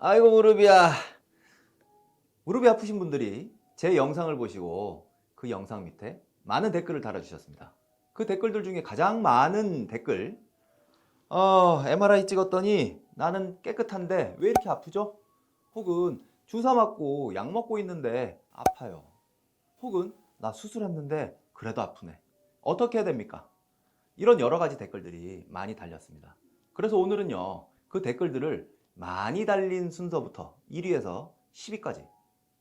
아이고 무릎이야. 무릎이 아프신 분들이 제 영상을 보시고 그 영상 밑에 많은 댓글을 달아주셨습니다. 그 댓글들 중에 가장 많은 댓글, MRI 찍었더니 나는 깨끗한데 왜 이렇게 아프죠? 혹은 주사 맞고 약 먹고 있는데 아파요. 혹은 나 수술했는데 그래도 아프네. 어떻게 해야 됩니까? 이런 여러 가지 댓글들이 많이 달렸습니다. 그래서 오늘은요, 그 댓글들을 많이 달린 순서부터 1위에서 10위까지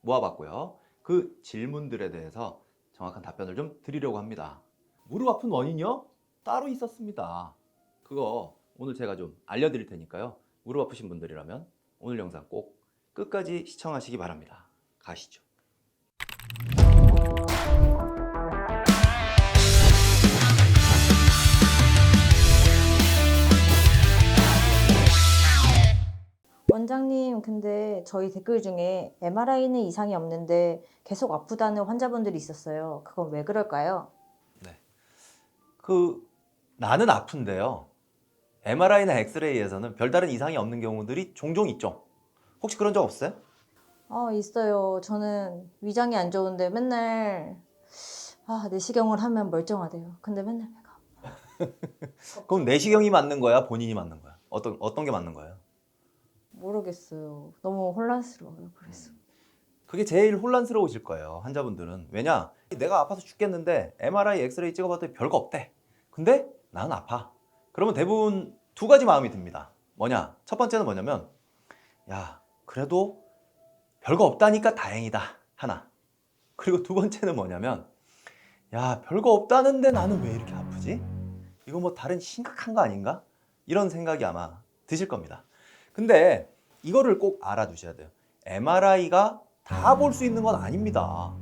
모아봤고요. 그 질문들에 대해서 정확한 답변을 좀 드리려고 합니다. 무릎 아픈 원인이요? 따로 있었습니다. 그거 오늘 제가 좀 알려드릴 테니까요. 무릎 아프신 분들이라면 오늘 영상 꼭 끝까지 시청하시기 바랍니다. 가시죠. 원장님, 근데 저희 댓글 중에 MRI는 이상이 없는데 계속 아프다는 환자분들이 있었어요. 그건 왜 그럴까요? 네. 나는 아픈데요. MRI나 엑스레이에서는 별다른 이상이 없는 경우들이 종종 있죠. 혹시 그런 적 없어요? 있어요. 저는 위장이 안 좋은데 맨날 내시경을 하면 멀쩡하대요. 근데 맨날 배가 그럼 내시경이 맞는 거야? 본인이 맞는 거야? 어떤 게 맞는 거예요? 모르겠어요. 너무 혼란스러워요. 그래서. 그게 제일 혼란스러우실 거예요. 환자분들은. 왜냐? 내가 아파서 죽겠는데 MRI, 엑스레이 찍어봤더니 별거 없대. 근데 나는 아파. 그러면 대부분 두 가지 마음이 듭니다. 뭐냐? 첫 번째는 뭐냐면 야, 그래도 별거 없다니까 다행이다. 하나. 그리고 두 번째는 뭐냐면 야, 별거 없다는데 나는 왜 이렇게 아프지? 이거 뭐 다른 심각한 거 아닌가? 이런 생각이 아마 드실 겁니다. 근데 이거를 꼭 알아두셔야 돼요. MRI가 다 볼 수 있는 건 아닙니다.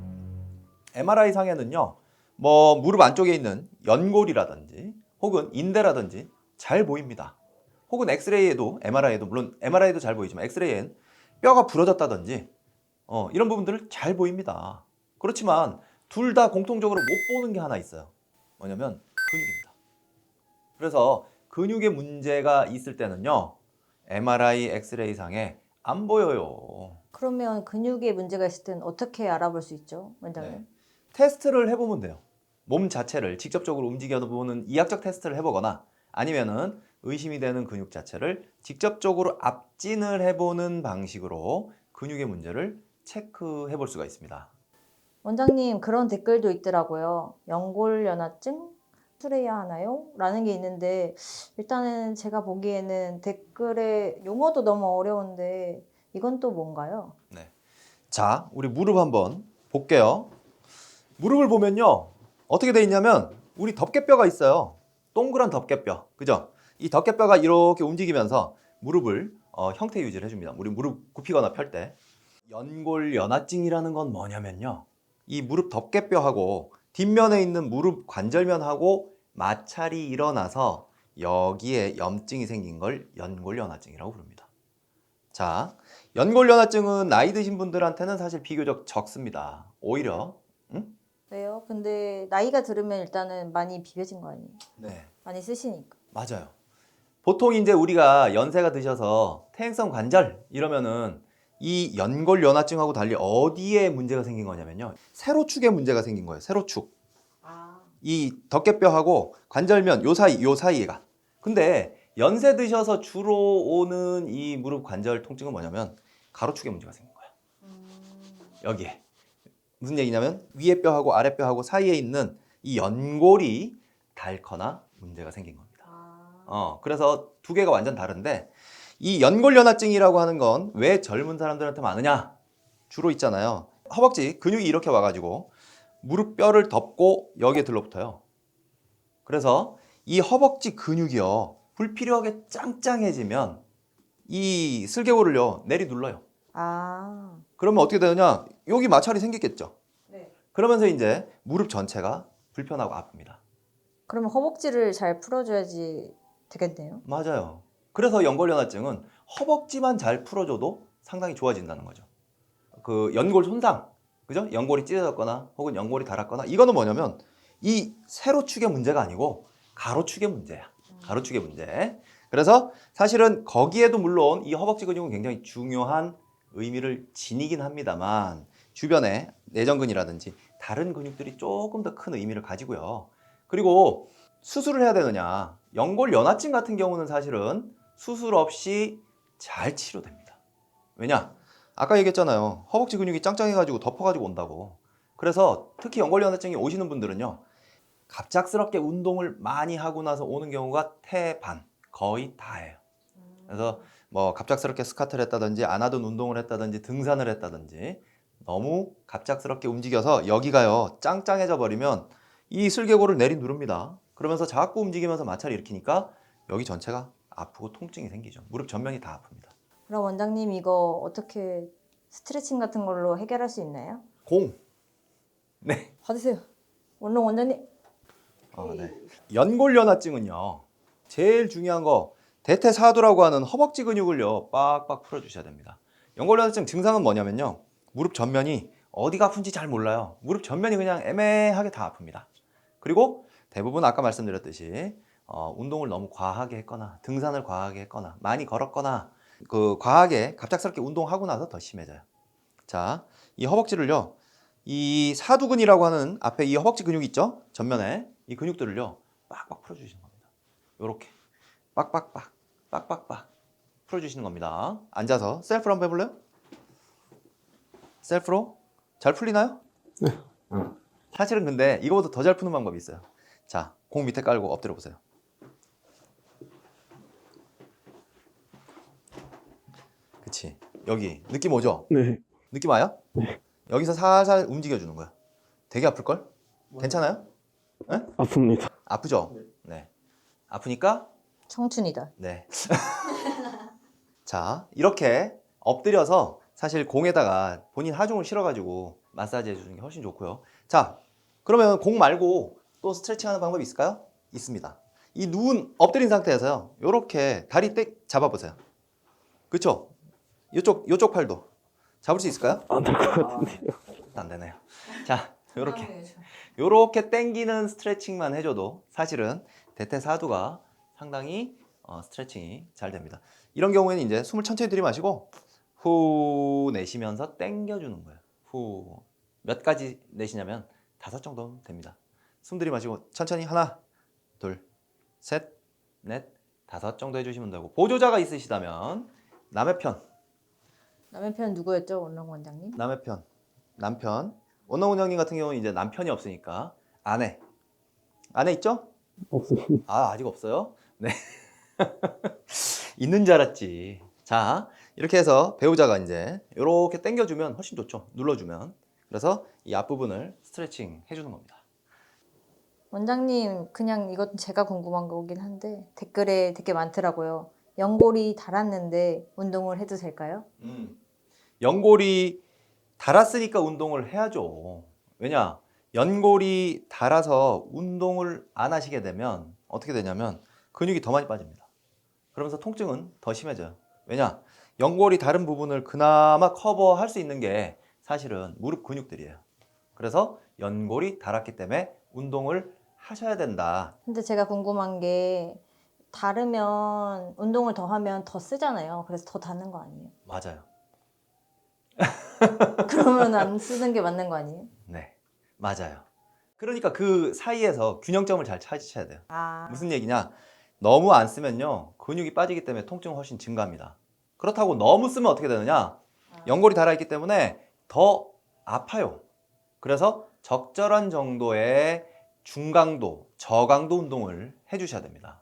MRI 상에는요, 뭐 무릎 안쪽에 있는 연골이라든지 혹은 인대라든지 잘 보입니다. 혹은 엑스레이에도 MRI에도 물론 MRI에도 잘 보이지만 엑스레이엔 뼈가 부러졌다든지 이런 부분들을 잘 보입니다. 그렇지만 둘 다 공통적으로 못 보는 게 하나 있어요. 뭐냐면 근육입니다. 그래서 근육에 문제가 있을 때는요, MRI, 엑스레이 상에 안 보여요. 그러면 근육에 문제가 있을 땐 어떻게 알아볼 수 있죠, 원장님? 네. 테스트를 해보면 돼요. 몸 자체를 직접적으로 움직여보는 이학적 테스트를 해보거나 아니면은 의심이 되는 근육 자체를 직접적으로 압진을 해보는 방식으로 근육의 문제를 체크해 볼 수가 있습니다. 원장님, 그런 댓글도 있더라고요. 연골연화증 수술해야 하나요? 라는 게 있는데 일단은 제가 보기에는 댓글에 용어도 너무 어려운데 이건 또 뭔가요? 네. 자, 우리 무릎 한번 볼게요. 무릎을 보면요, 어떻게 돼 있냐면 우리 덮개뼈가 있어요. 동그란 덮개뼈, 그죠? 이 덮개뼈가 이렇게 움직이면서 무릎을 형태 유지를 해줍니다. 우리 무릎 굽히거나 펼 때. 연골연화증이라는 건 뭐냐면요, 이 무릎 덮개뼈하고 뒷면에 있는 무릎 관절면하고 마찰이 일어나서 여기에 염증이 생긴 걸 연골연화증이라고 부릅니다. 자, 연골연화증은 나이 드신 분들한테는 사실 비교적 적습니다. 오히려 왜요? 근데 나이가 들으면 일단은 많이 비벼진 거 아니에요? 네, 많이 쓰시니까. 맞아요. 보통 이제 우리가 연세가 드셔서 퇴행성 관절 이러면은 이 연골연화증하고 달리 어디에 문제가 생긴 거냐면요, 세로축에 문제가 생긴 거예요. 세로축. 이 덮개뼈하고 관절면 요 사이에가. 근데 연세 드셔서 주로 오는 이 무릎 관절 통증은 뭐냐면 가로축에 문제가 생긴 거야. 여기에. 무슨 얘기냐면 위에 뼈하고 아래 뼈하고 사이에 있는 이 연골이 닳거나 문제가 생긴 겁니다. 그래서 두 개가 완전 다른데 이 연골연화증이라고 하는 건 왜 젊은 사람들한테 많으냐? 주로 있잖아요. 허벅지 근육이 이렇게 와가지고 무릎 뼈를 덮고 여기에 들러붙어요. 그래서 이 허벅지 근육이요, 불필요하게 짱짱해지면 이 슬개골을요 내리 눌러요. 아, 그러면 어떻게 되느냐? 여기 마찰이 생기겠죠. 네. 그러면서 이제 무릎 전체가 불편하고 아픕니다. 그러면 허벅지를 잘 풀어줘야지 되겠네요. 맞아요. 그래서 연골연화증은 허벅지만 잘 풀어줘도 상당히 좋아진다는 거죠. 그 연골 손상, 그죠? 연골이 찢어졌거나 혹은 연골이 닳았거나, 이거는 뭐냐면 이 세로축의 문제가 아니고 가로축의 문제야. 가로축의 문제. 그래서 사실은 거기에도 물론 이 허벅지 근육은 굉장히 중요한 의미를 지니긴 합니다만 주변에 내전근이라든지 다른 근육들이 조금 더 큰 의미를 가지고요. 그리고 수술을 해야 되느냐? 연골연화증 같은 경우는 사실은 수술 없이 잘 치료됩니다. 왜냐? 아까 얘기했잖아요. 허벅지 근육이 짱짱해가지고 덮어가지고 온다고. 그래서 특히 연골연화증이 오시는 분들은요. 갑작스럽게 운동을 많이 하고 나서 오는 경우가 태반, 거의 다예요. 그래서 뭐 갑작스럽게 스쿼트를 했다든지 안 하던 운동을 했다든지 등산을 했다든지 너무 갑작스럽게 움직여서 여기가요 짱짱해져 버리면 이 슬개골을 내리누릅니다. 그러면서 자꾸 움직이면서 마찰을 일으키니까 여기 전체가 아프고 통증이 생기죠. 무릎 전면이 다 아픕니다. 그럼 원장님 이거 어떻게 스트레칭 같은 걸로 해결할 수 있나요? 공. 네. 받으세요. 원룸 원장님. 네. 연골연화증은요 제일 중요한 거 대퇴사두라고 하는 허벅지 근육을요 빡빡 풀어주셔야 됩니다. 연골연화증 증상은 뭐냐면요 무릎 전면이 어디가 아픈지 잘 몰라요. 무릎 전면이 그냥 애매하게 다 아픕니다. 그리고 대부분 아까 말씀드렸듯이 운동을 너무 과하게 했거나 등산을 과하게 했거나 많이 걸었거나 그 과하게 갑작스럽게 운동하고 나서 더 심해져요. 자, 이 허벅지를요 이 사두근이라고 하는 앞에 이 허벅지 근육이 있죠? 전면에 이 근육들을요 빡빡 풀어주시는 겁니다. 요렇게 빡빡빡 빡빡빡 풀어주시는 겁니다. 앉아서 셀프로 한번 해볼래요? 셀프로? 잘 풀리나요? 네. 사실은 근데 이거보다 더 잘 푸는 방법이 있어요. 자, 공 밑에 깔고 엎드려 보세요. 그치. 여기 느낌 오죠? 네. 느낌 와요? 네. 여기서 살살 움직여주는 거야. 되게 아플걸? 괜찮아요? 네? 아픕니다. 아프죠? 네. 아프니까? 청춘이다. 네. 자, 이렇게 엎드려서 사실 공에다가 본인 하중을 실어가지고 마사지 해주는 게 훨씬 좋고요. 자, 그러면 공 말고 또 스트레칭 하는 방법이 있을까요? 있습니다. 이 누운 엎드린 상태에서요. 이렇게 다리 땡 잡아보세요. 그쵸? 요쪽 팔도 잡을 수 있을까요? 안 될 것 같은데요. 안 되네요. 자, 요렇게 당기는 스트레칭만 해줘도 사실은 대퇴사두가 상당히 스트레칭이 잘 됩니다. 이런 경우에는 이제 숨을 천천히 들이마시고 후 내쉬면서 당겨주는 거예요. 후. 몇 가지 내쉬냐면 5 정도는 됩니다. 숨 들이마시고 천천히 하나, 둘, 셋, 넷, 5 정도 해주시면 되고 보조자가 있으시다면 남의 편, 남의 편 누구였죠, 원룸 원장님? 남의 편, 남편. 원나훈 형님 같은 경우는 이제 남편이 없으니까 아내 있죠? 없습니다. 아직 없어요? 네. 있는 줄 알았지. 자, 이렇게 해서 배우자가 이제 이렇게 당겨주면 훨씬 좋죠. 눌러주면. 그래서 이 앞부분을 스트레칭 해주는 겁니다. 원장님 그냥 이건 제가 궁금한 거긴 한데 댓글에 되게 많더라고요. 연골이 닳았는데 운동을 해도 될까요? 연골이 닳았으니까 운동을 해야죠. 왜냐? 연골이 닳아서 운동을 안 하시게 되면 어떻게 되냐면 근육이 더 많이 빠집니다. 그러면서 통증은 더 심해져요. 왜냐? 연골이 다른 부분을 그나마 커버할 수 있는 게 사실은 무릎 근육들이에요. 그래서 연골이 닳았기 때문에 운동을 하셔야 된다. 근데 제가 궁금한 게 닳으면 운동을 더 하면 더 쓰잖아요. 그래서 더 닳는 거 아니에요? 맞아요. 그러면 안 쓰는 게 맞는 거 아니에요? 네, 맞아요. 그러니까 그 사이에서 균형점을 잘 찾으셔야 돼요. 무슨 얘기냐? 너무 안 쓰면요 근육이 빠지기 때문에 통증은 훨씬 증가합니다. 그렇다고 너무 쓰면 어떻게 되느냐? 연골이 닳아있기 때문에 더 아파요. 그래서 적절한 정도의 중강도, 저강도 운동을 해주셔야 됩니다.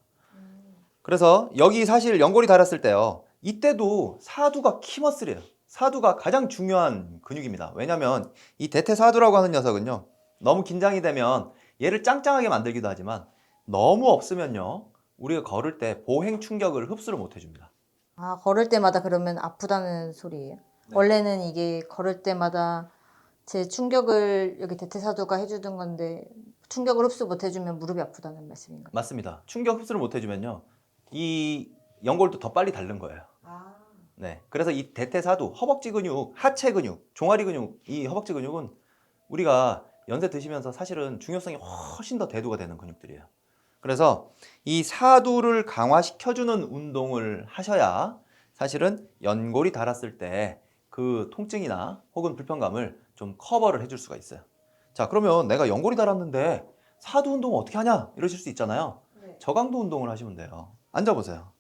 그래서 여기 사실 연골이 닳았을 때요 이때도 사두가 키머슬이에요. 사두가 가장 중요한 근육입니다. 왜냐하면 이 대퇴사두라고 하는 녀석은요 너무 긴장이 되면 얘를 짱짱하게 만들기도 하지만 너무 없으면요 우리가 걸을 때 보행 충격을 흡수를 못 해줍니다. 아, 걸을 때마다 그러면 아프다는 소리예요? 네. 원래는 이게 걸을 때마다 제 충격을 여기 대퇴사두가 해주던 건데 충격을 흡수 못 해주면 무릎이 아프다는 말씀인가요? 맞습니다. 충격 흡수를 못 해주면요 이 연골도 더 빨리 닳는 거예요. 네, 그래서 이 대퇴사두, 허벅지 근육, 하체 근육, 종아리 근육, 이 허벅지 근육은 우리가 연세 드시면서 사실은 중요성이 훨씬 더 대두가 되는 근육들이에요. 그래서 이 사두를 강화시켜주는 운동을 하셔야 사실은 연골이 닳았을 때 그 통증이나 혹은 불편감을 좀 커버를 해줄 수가 있어요. 자, 그러면 내가 연골이 닳았는데 사두 운동 어떻게 하냐 이러실 수 있잖아요. 네. 저강도 운동을 하시면 돼요. 앉아보세요.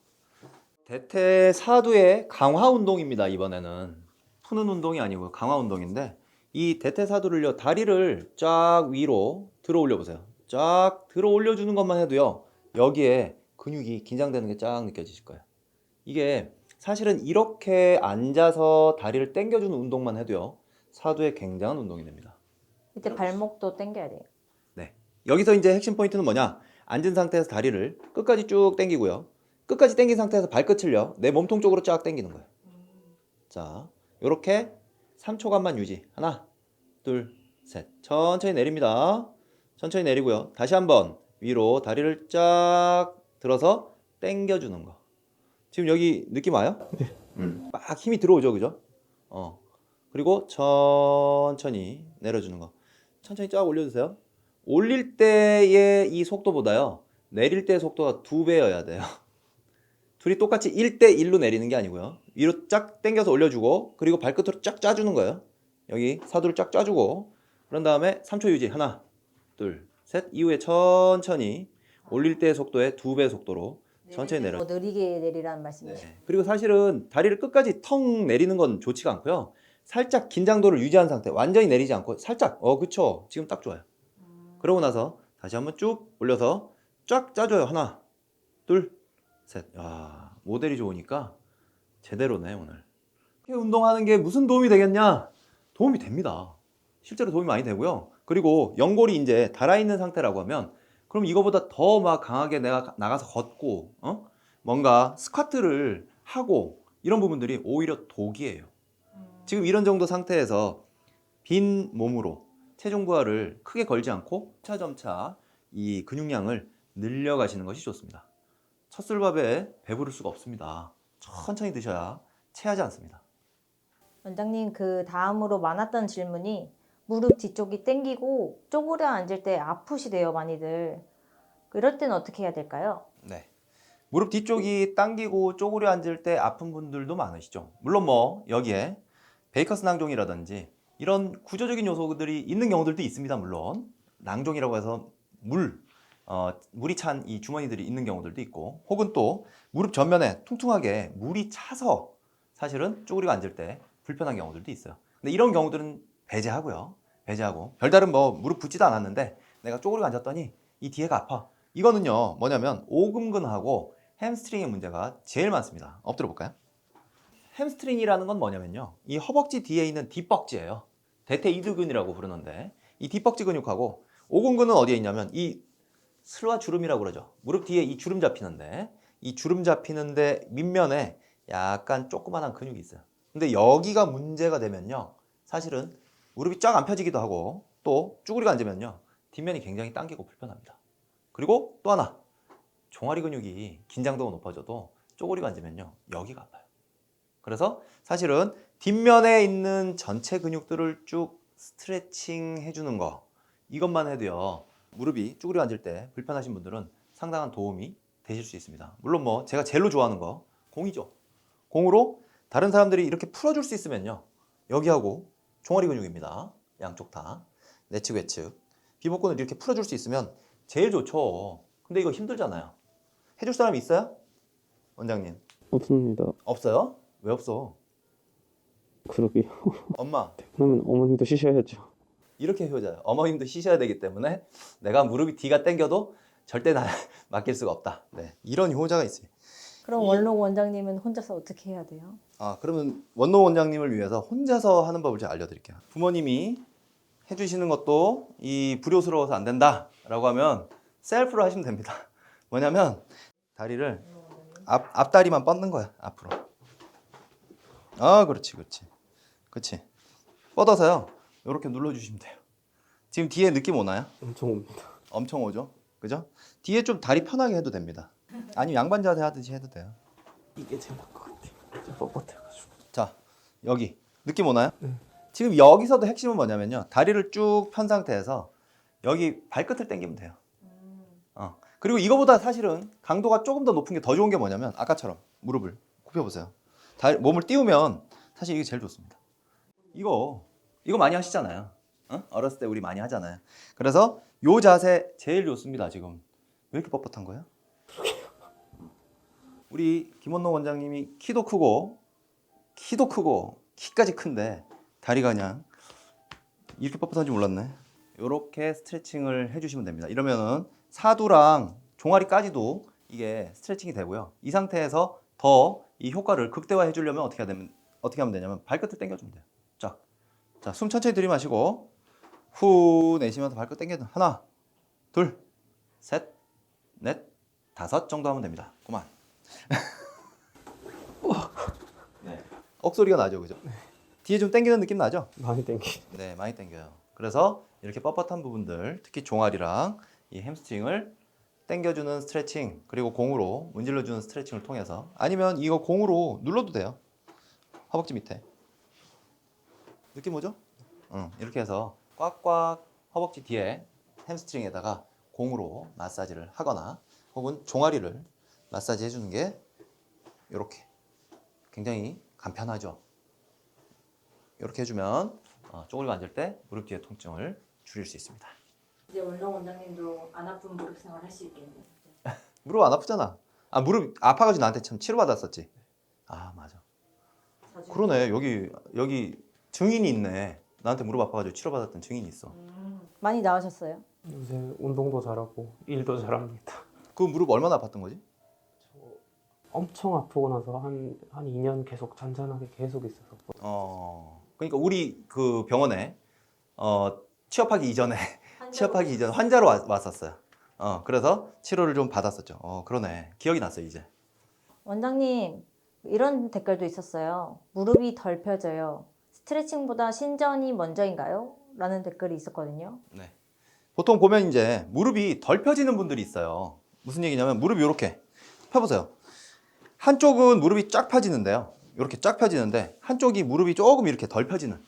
대퇴사두의 강화 운동입니다. 이번에는 푸는 운동이 아니고 강화 운동인데 이 대퇴사두를요, 다리를 쫙 위로 들어 올려 보세요. 쫙 들어 올려 주는 것만 해도요, 여기에 근육이 긴장되는 게 쫙 느껴지실 거예요. 이게 사실은 이렇게 앉아서 다리를 당겨주는 운동만 해도요, 사두에 굉장한 운동이 됩니다. 이때 발목도 당겨야 돼요. 네. 여기서 이제 핵심 포인트는 뭐냐? 앉은 상태에서 다리를 끝까지 쭉 당기고요. 끝까지 당긴 상태에서 발끝을요, 내 몸통 쪽으로 쫙 당기는 거예요. 자, 요렇게 3초간만 유지. 하나, 둘, 셋. 천천히 내립니다. 천천히 내리고요. 다시 한번 위로 다리를 쫙 들어서 당겨주는 거. 지금 여기 느낌 와요? 네. 막 힘이 들어오죠, 그죠? 그리고 천천히 내려주는 거. 천천히 쫙 올려주세요. 올릴 때의 이 속도보다요, 내릴 때의 속도가 2배여야 돼요. 둘이 똑같이 1대1로 내리는 게 아니고요. 위로 쫙 당겨서 올려주고, 그리고 발끝으로 쫙 짜주는 거예요. 여기 사두를 쫙 짜주고, 그런 다음에 3초 유지. 하나, 둘, 셋. 이후에 천천히 올릴 때의 속도의 2배 속도로 천천히 내려. 느리게 내리라는 말씀이시죠? 네. 그리고 사실은 다리를 끝까지 텅 내리는 건 좋지가 않고요. 살짝 긴장도를 유지한 상태, 완전히 내리지 않고 살짝, 그쵸. 지금 딱 좋아요. 그러고 나서 다시 한번 쭉 올려서 쫙 짜줘요. 하나, 둘, 셋. 야, 모델이 좋으니까 제대로네, 오늘. 이렇게 운동하는 게 무슨 도움이 되겠냐? 도움이 됩니다. 실제로 도움이 많이 되고요. 그리고 연골이 이제 닳아있는 상태라고 하면, 그럼 이거보다 더 막 강하게 내가 나가서 걷고, 뭔가 스쿼트를 하고, 이런 부분들이 오히려 독이에요. 지금 이런 정도 상태에서 빈 몸으로 체중 부하를 크게 걸지 않고 점차 이 근육량을 늘려가시는 것이 좋습니다. 첫 술밥에 배부를 수가 없습니다. 천천히 드셔야 체하지 않습니다. 원장님, 그 다음으로 많았던 질문이 무릎 뒤쪽이 당기고 쪼그려 앉을 때 아프시대요, 많이들. 이럴 때는 어떻게 해야 될까요? 네. 무릎 뒤쪽이 당기고 쪼그려 앉을 때 아픈 분들도 많으시죠. 물론 뭐 여기에 베이커스 낭종이라든지 이런 구조적인 요소들이 있는 경우들도 있습니다. 물론 낭종이라고 해서 물이 찬 이 주머니들이 있는 경우들도 있고, 혹은 또 무릎 전면에 퉁퉁하게 물이 차서 사실은 쪼그리고 앉을 때 불편한 경우들도 있어요. 근데 이런 경우들은 배제하고요. 배제하고 별다른 뭐 무릎 붓지도 않았는데 내가 쪼그리고 앉았더니 이 뒤에가 아파. 이거는요, 뭐냐면 오금근하고 햄스트링의 문제가 제일 많습니다. 엎드려 볼까요? 햄스트링이라는 건 뭐냐면요, 이 허벅지 뒤에 있는 뒷벅지예요. 대퇴이두근이라고 부르는데, 이 뒷벅지 근육하고 오금근은 어디에 있냐면 이 슬화 주름이라고 그러죠. 무릎 뒤에 이 주름 잡히는데, 이 주름 잡히는데 밑면에 약간 조그만한 근육이 있어요. 근데 여기가 문제가 되면요, 사실은 무릎이 쫙 안 펴지기도 하고, 또 쭈그리고 앉으면요, 뒷면이 굉장히 당기고 불편합니다. 그리고 또 하나, 종아리 근육이 긴장도가 높아져도 쪼그리고 앉으면요, 여기가 아파요. 그래서 사실은 뒷면에 있는 전체 근육들을 쭉 스트레칭 해주는 거, 이것만 해도요, 무릎이 쭈그려 앉을 때 불편하신 분들은 상당한 도움이 되실 수 있습니다. 물론 뭐 제가 제일로 좋아하는 거 공이죠. 공으로 다른 사람들이 이렇게 풀어줄 수 있으면요, 여기하고 종아리 근육입니다. 양쪽 다 내측 외측 비복근을 이렇게 풀어줄 수 있으면 제일 좋죠. 근데 이거 힘들잖아요. 해줄 사람 있어요? 원장님? 없습니다. 없어요? 왜 없어? 그러게요. 엄마, 그러면 어머님도 쉬셔야죠. 이렇게 효자예요. 어머님도 쉬셔야 되기 때문에 내가 무릎이 뒤가 당겨도 절대 나 맡길 수가 없다. 네, 이런 효자가 있어요. 그럼 원록 원장님은 혼자서 어떻게 해야 돼요? 그러면 원노 원장님을 위해서 혼자서 하는 법을 제가 알려드릴게요. 부모님이 해주시는 것도 이 불효스러워서 안 된다라고 하면 셀프로 하시면 됩니다. 뭐냐면 다리를 앞다리만 뻗는 거야, 앞으로. 그렇지, 그렇지, 그렇지. 뻗어서요, 이렇게 눌러주시면 돼요. 지금 뒤에 느낌 오나요? 엄청 옵니다. 엄청 오죠, 그죠? 뒤에 좀 다리 편하게 해도 됩니다. 아니면 양반 자세 하듯이 해도 돼요. 이게 제일 나을 것 같아요. 좀 뻣뻣해가지고. 자, 여기 느낌 오나요? 네. 지금 여기서도 핵심은 뭐냐면요, 다리를 쭉 편 상태에서 여기 발끝을 당기면 돼요. 그리고 이거보다 사실은 강도가 조금 더 높은 게 더 좋은 게 뭐냐면 아까처럼 무릎을 굽혀보세요. 몸을 띄우면 사실 이게 제일 좋습니다. 이거 많이 하시잖아요. 어? 어렸을 때 우리 많이 하잖아요. 그래서 요 자세 제일 좋습니다. 지금 왜 이렇게 뻣뻣한 거예요? 우리 김원노 원장님이 키도 크고 키까지 큰데 다리가 그냥 이렇게 뻣뻣한 줄 몰랐네. 이렇게 스트레칭을 해주시면 됩니다. 이러면은 사두랑 종아리까지도 이게 스트레칭이 되고요. 이 상태에서 더 이 효과를 극대화해 주려면 어떻게 하면 되냐면 발끝을 당겨주면 돼요. 자, 숨 천천히 들이마시고 후 내쉬면서 발끝 당겨줘. 하나, 둘, 셋, 넷, 다섯 정도 하면 됩니다. 그만. 네. 억소리가 나죠, 그죠? 뒤에 좀 당기는 느낌 나죠? 많이 땡기. 네, 많이 당겨요. 그래서 이렇게 뻣뻣한 부분들, 특히 종아리랑 이 햄스트링을 당겨주는 스트레칭, 그리고 공으로 문질러주는 스트레칭을 통해서, 아니면 이거 공으로 눌러도 돼요. 허벅지 밑에. 느낌 오죠? 이렇게 해서 꽉꽉 허벅지 뒤에 햄스트링에다가 공으로 마사지를 하거나 혹은 종아리를 마사지 해주는 게 이렇게 굉장히 간편하죠. 이렇게 해주면 쪼그리고 앉을 때 무릎 뒤에 통증을 줄일 수 있습니다. 이제 원장 원장님도 안 아픈 무릎 생활 할 수 있겠네요. 무릎 안 아프잖아. 아, 무릎 아파가지고 나한테 참 치료받았었지. 아, 맞아. 그러네. 여기 증인이 있네. 나한테 무릎 아파가지고 치료받았던 증인이 있어. 많이 나으셨어요? 요새 운동도 잘하고 일도 잘합니다. 그 무릎 얼마나 아팠던 거지? 엄청 아프고 나서 한 2년 계속 잔잔하게 계속 있었었거든요. 그러니까 우리 그 병원에 취업하기 이전에 환자로 왔었어요. 그래서 치료를 좀 받았었죠. 그러네. 기억이 났어요, 이제. 원장님, 이런 댓글도 있었어요. 무릎이 덜 펴져요. 스트레칭보다 신전이 먼저인가요? 라는 댓글이 있었거든요. 네. 보통 보면 이제 무릎이 덜 펴지는 분들이 있어요. 무슨 얘기냐면 무릎이 이렇게 펴보세요. 한쪽은 무릎이 쫙 펴지는데요. 이렇게 쫙 펴지는데 한쪽이 무릎이 조금 이렇게 덜 펴지는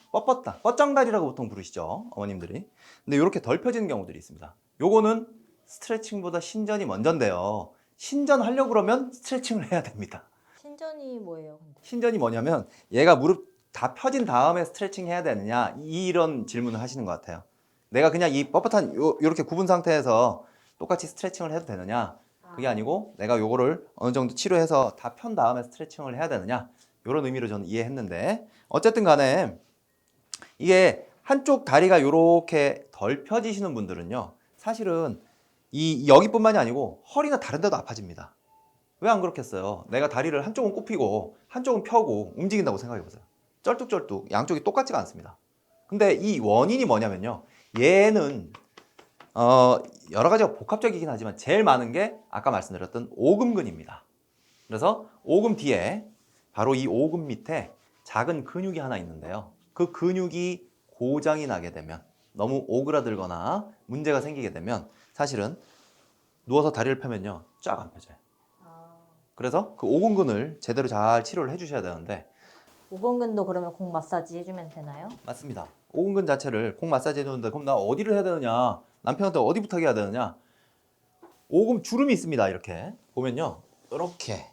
뻗정다리라고 보통 부르시죠, 어머님들이. 근데 이렇게 덜 펴지는 경우들이 있습니다. 요거는 스트레칭보다 신전이 먼저인데요. 신전하려고 그러면 스트레칭을 해야 됩니다. 신전이 뭐예요? 근데? 신전이 뭐냐면 얘가 무릎 다 펴진 다음에 스트레칭 해야 되느냐 이런 질문을 하시는 것 같아요. 내가 그냥 이 뻣뻣한 이렇게 굽은 상태에서 똑같이 스트레칭을 해도 되느냐, 그게 아니고 내가 요거를 어느 정도 치료해서 다 편 다음에 스트레칭을 해야 되느냐, 이런 의미로 저는 이해했는데, 어쨌든 간에 이게 한쪽 다리가 이렇게 덜 펴지시는 분들은요, 사실은 여기뿐만이 아니고 허리나 다른 데도 아파집니다. 왜 안 그렇겠어요? 내가 다리를 한쪽은 굽히고 한쪽은 펴고 움직인다고 생각해 보세요. 쩔뚝쩔뚝 양쪽이 똑같지가 않습니다. 근데 이 원인이 뭐냐면요, 얘는 여러 가지가 복합적이긴 하지만 제일 많은 게 아까 말씀드렸던 오금근입니다. 그래서 오금 뒤에 바로 이 오금 밑에 작은 근육이 하나 있는데요. 그 근육이 고장이 나게 되면, 너무 오그라들거나 문제가 생기게 되면 사실은 누워서 다리를 펴면요, 쫙 안 펴져요. 그래서 그 오금근을 제대로 잘 치료를 해주셔야 되는데. 오금근도 그러면 공 마사지 해주면 되나요? 맞습니다. 오금근 자체를 공 마사지 해주는데 그럼 나 어디를 해야 되느냐, 남편한테 어디부터 해야 되느냐. 오금 주름이 있습니다. 이렇게 보면요, 이렇게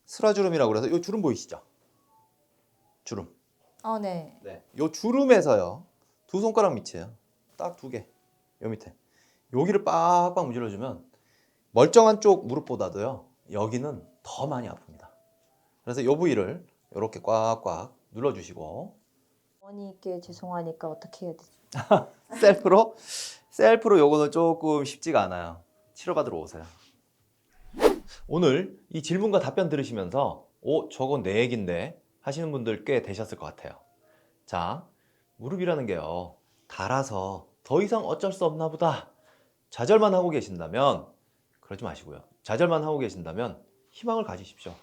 스라주름이라고 그래서 이 주름 보이시죠? 주름. 네. 네. 요 주름에서요, 두 손가락 밑이에요. 딱 두 개. 요 밑에. 여기를 빡빡 문질러주면 멀쩡한 쪽 무릎보다도요, 여기는 더 많이 아픕니다. 그래서 요 부위를 이렇게 꽉꽉 눌러주시고. 어머니께 죄송하니까 어떻게 해야 되지? 셀프로 요거는 조금 쉽지가 않아요. 치료받으러 오세요. 오늘 이 질문과 답변 들으시면서 저건 내 얘긴데 하시는 분들 꽤 되셨을 것 같아요. 자, 무릎이라는 게요, 닳아서 더 이상 어쩔 수 없나 보다 좌절만 하고 계신다면 그러지 마시고요. 좌절만 하고 계신다면 희망을 가지십시오.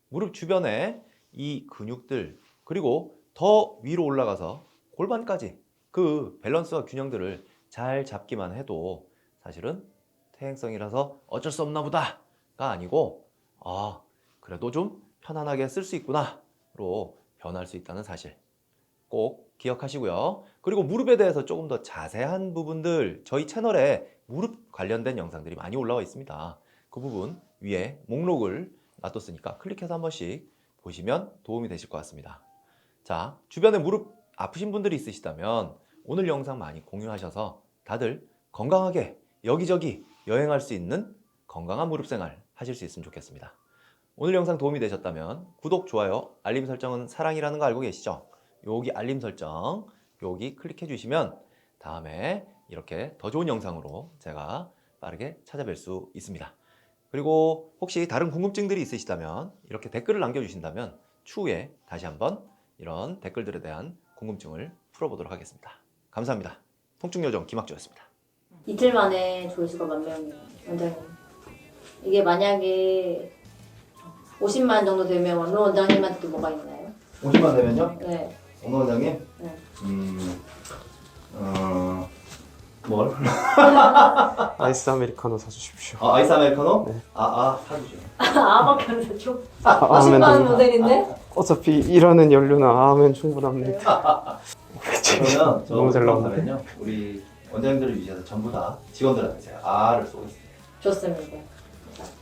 무릎 주변에 이 근육들, 그리고 더 위로 올라가서 골반까지 그 밸런스와 균형들을 잘 잡기만 해도 사실은 퇴행성이라서 어쩔 수 없나 보다가 아니고, 그래도 좀 편안하게 쓸 수 있구나로 변할 수 있다는 사실. 꼭 기억하시고요. 그리고 무릎에 대해서 조금 더 자세한 부분들 저희 채널에 무릎 관련된 영상들이 많이 올라와 있습니다. 그 부분 위에 목록을 놔뒀으니까 클릭해서 한 번씩 보시면 도움이 되실 것 같습니다. 자, 주변에 무릎 아프신 분들이 있으시다면 오늘 영상 많이 공유하셔서 다들 건강하게 여기저기 여행할 수 있는 건강한 무릎 생활 하실 수 있으면 좋겠습니다. 오늘 영상 도움이 되셨다면 구독, 좋아요, 알림 설정은 사랑이라는 거 알고 계시죠? 여기 알림 설정 여기 클릭해 주시면 다음에 이렇게 더 좋은 영상으로 제가 빠르게 찾아뵐 수 있습니다. 그리고 혹시 다른 궁금증들이 있으시다면 이렇게 댓글을 남겨주신다면 추후에 다시 한번 이런 댓글들에 대한 궁금증을 풀어보도록 하겠습니다. 감사합니다. 통증요정 김학주였습니다. 이틀 만에 조회수가 10,000명이에요, 원장님. 이게 만약에 50만 정도 되면 원로 원장님한테도 뭐가 있나요? 50만 되면요? 네. 원호 원장님? 네. 뭘? 아이스 아메리카노 사주십시오. 아이스 아메리카노? 네. 사주죠. 아밖에 안 사줘. 하면 50만 됩니다. 모델인데? 어차피 일하는 연료는 하면 충분합니다. 그러면 저 너무 잘 나오네. 하면요 우리 원장님들을 위해서 전부 다 직원들한테 제가 R을 쏘겠습니다. 좋습니다.